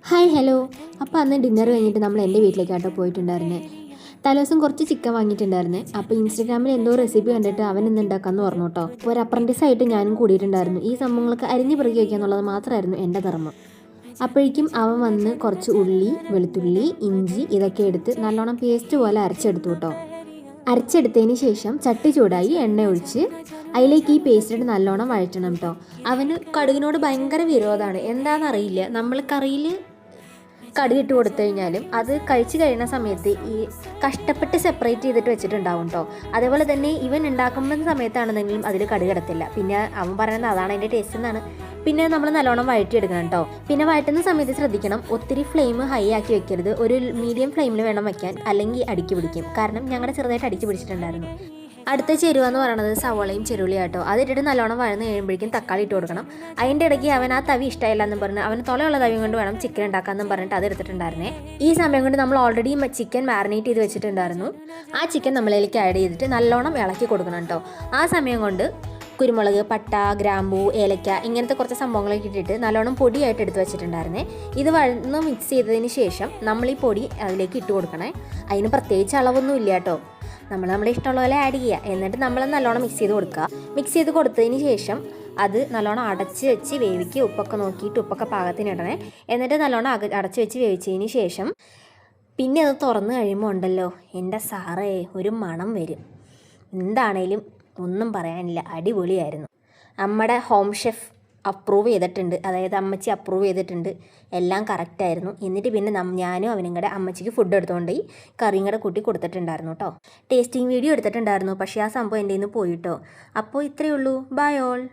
Hi hello. അപ്പോൾ അന്ന് dinner കഴിഞ്ഞിട്ട് നമ്മൾ എൻ്റെ വീട്ടിലേക്കാട്ടോ പോയിട്ടുണ്ടായിരുന്നത്. തലേദിവസം കുറച്ച് ചിക്കൻ വാങ്ങിയിട്ടുണ്ടായിരുന്നേ. അപ്പോൾ ഇൻസ്റ്റാഗ്രാമിൽ എന്തോ റെസിപ്പി കണ്ടിട്ട് അവൻ ഇന്ന് ഉണ്ടാക്കാമെന്ന് പറഞ്ഞു കേട്ടോ. അപ്പോൾ ഒരു അപ്രൻറ്റീസ് ആയിട്ട് ഞാനും കൂടിയിട്ടുണ്ടായിരുന്നു. ഈ സംഭവങ്ങളൊക്കെ അരിഞ്ഞ് പെറുക്കി വയ്ക്കുക എന്നുള്ളത് മാത്രമായിരുന്നു എൻ്റെ ധർമ്മം. അപ്പോഴേക്കും അവൻ വന്ന് കുറച്ച് ഉള്ളി, വെളുത്തുള്ളി, ഇഞ്ചി ഇതൊക്കെ എടുത്ത് നല്ലോണം പേസ്റ്റ് പോലെ അരച്ചെടുത്തു കേട്ടോ. അരച്ചെടുത്തതിന് ശേഷം ചട്ടി ചൂടായി എണ്ണ ഒഴിച്ച് അതിലേക്ക് ഈ പേസ്റ്റ് ഇട്ട് നല്ലോണം വഴറ്റണം കേട്ടോ. അവന് കടുകിനോട് ഭയങ്കര വിരോധമാണ്. എന്താണെന്നറിയില്ല. നമ്മൾ കറിയിൽ കടുകിട്ട് കൊടുത്തു കഴിഞ്ഞാലും അത് കഴിച്ച് കഴിയുന്ന സമയത്ത് ഈ കഷ്ടപ്പെട്ട് സെപ്പറേറ്റ് ചെയ്തിട്ട് വെച്ചിട്ടുണ്ടാവും കേട്ടോ. അതേപോലെ തന്നെ ഇവൻ ഉണ്ടാക്കുന്ന സമയത്താണെന്നെങ്കിലും അതിൽ കടുക് ഇടത്തില്ല. പിന്നെ അവൻ പറയുന്നത് അതാണ് അതിൻ്റെ ടേസ്റ്റ് എന്നാണ്. പിന്നെ നമ്മൾ നല്ലോണം വഴറ്റിയെടുക്കണം കേട്ടോ. പിന്നെ വഴറ്റുന്ന സമയത്ത് ശ്രദ്ധിക്കണം, ഒത്തിരി ഫ്ലെയിം ഹൈ ആക്കി വെക്കരുത്. ഒരു മീഡിയം ഫ്ലെയിമിൽ വേണം വയ്ക്കാൻ, അല്ലെങ്കിൽ അടിക്ക് പിടിക്കും. കാരണം ഞങ്ങളുടെ ചെറുതായിട്ട് അടിക്ക് പിടിച്ചിട്ടുണ്ടായിരുന്നു. അടുത്ത ചേരുവ എന്ന് പറയുന്നത് സവോളയും ചെറുള്ളിയും കേട്ടോ. അതിട്ടിട്ട് നല്ലോണം വഴന്ന് കഴിയുമ്പോഴേക്കും തക്കാളി ഇട്ട് കൊടുക്കണം. അതിൻ്റെ ഇടയ്ക്ക് അവൻ ആ തവി ഇഷ്ടമായില്ല എന്നും പറഞ്ഞ് അവന് തൊലയുള്ള തവി കൊണ്ട് വേണം ചിക്കൻ ഉണ്ടാക്കാമെന്നും പറഞ്ഞിട്ട് അത് എടുത്തിട്ടുണ്ടായിരുന്നേ. ഈ സമയം കൊണ്ട് നമ്മൾ ഓൾറെഡി ചിക്കൻ മാരിനേറ്റ് ചെയ്ത് വെച്ചിട്ടുണ്ടായിരുന്നു. ആ ചിക്കൻ നമ്മളിലേക്ക് ആഡ് ചെയ്തിട്ട് നല്ലോണം ഇളക്കി കൊടുക്കണം കേട്ടോ. ആ സമയം കൊണ്ട് കുരുമുളക്, പട്ട, ഗ്രാമ്പൂ, ഏലക്ക ഇങ്ങനത്തെ കുറച്ച് സംഭവങ്ങളൊക്കെ ഇട്ടിട്ട് നല്ലോണം പൊടിയായിട്ട് എടുത്ത് വെച്ചിട്ടുണ്ടായിരുന്നേ. ഇത് വഴന്ന് മിക്സ് ചെയ്തതിന് ശേഷം നമ്മൾ ഈ പൊടി അതിലേക്ക് ഇട്ട് കൊടുക്കണേ. അതിന് പ്രത്യേകിച്ച് അളവൊന്നും ഇല്ല കേട്ടോ. നമ്മുടെ ഇഷ്ടമുള്ള പോലെ ആഡ് ചെയ്യുക. എന്നിട്ട് നമ്മൾ നല്ലോണം മിക്സ് ചെയ്ത് കൊടുക്കുക. മിക്സ് ചെയ്ത് കൊടുത്തതിന് ശേഷം അത് നല്ലോണം അടച്ച് വെച്ച് വേവിക്കുക. ഉപ്പൊക്കെ നോക്കിയിട്ട് ഉപ്പൊക്കെ പാകത്തിന് ഇടണേ. എന്നിട്ട് നല്ലോണം അടച്ച് വെച്ച് വേവിച്ചതിന് ശേഷം പിന്നെ അത് തുറന്ന് കഴിയുമ്പോൾ ഉണ്ടല്ലോ എൻ്റെ സാറേ ഒരു മണം വരും. എന്താണേലും ഒന്നും പറയാനില്ല, അടിപൊളിയായിരുന്നു. നമ്മുടെ ഹോം ഷെഫ് അപ്രൂവ് ചെയ്തിട്ടുണ്ട്, അതായത് അമ്മച്ചി അപ്രൂവ് ചെയ്തിട്ടുണ്ട്. എല്ലാം കറക്റ്റായിരുന്നു. എന്നിട്ട് പിന്നെ ഞാനും അവനും കൂടെ അമ്മച്ചിക്ക് ഫുഡ് എടുത്തുകൊണ്ട് ഈ കറിയും കൂടെ കൂട്ടി കൊടുത്തിട്ടുണ്ടായിരുന്നു കേട്ടോ. ടേസ്റ്റിംഗ് വീഡിയോ എടുത്തിട്ടുണ്ടായിരുന്നു, പക്ഷേ ആ സംഭവം എൻ്റെ നിന്ന് പോയിട്ടോ. അപ്പോൾ ഇത്രയേ ഉള്ളൂ. Bye all.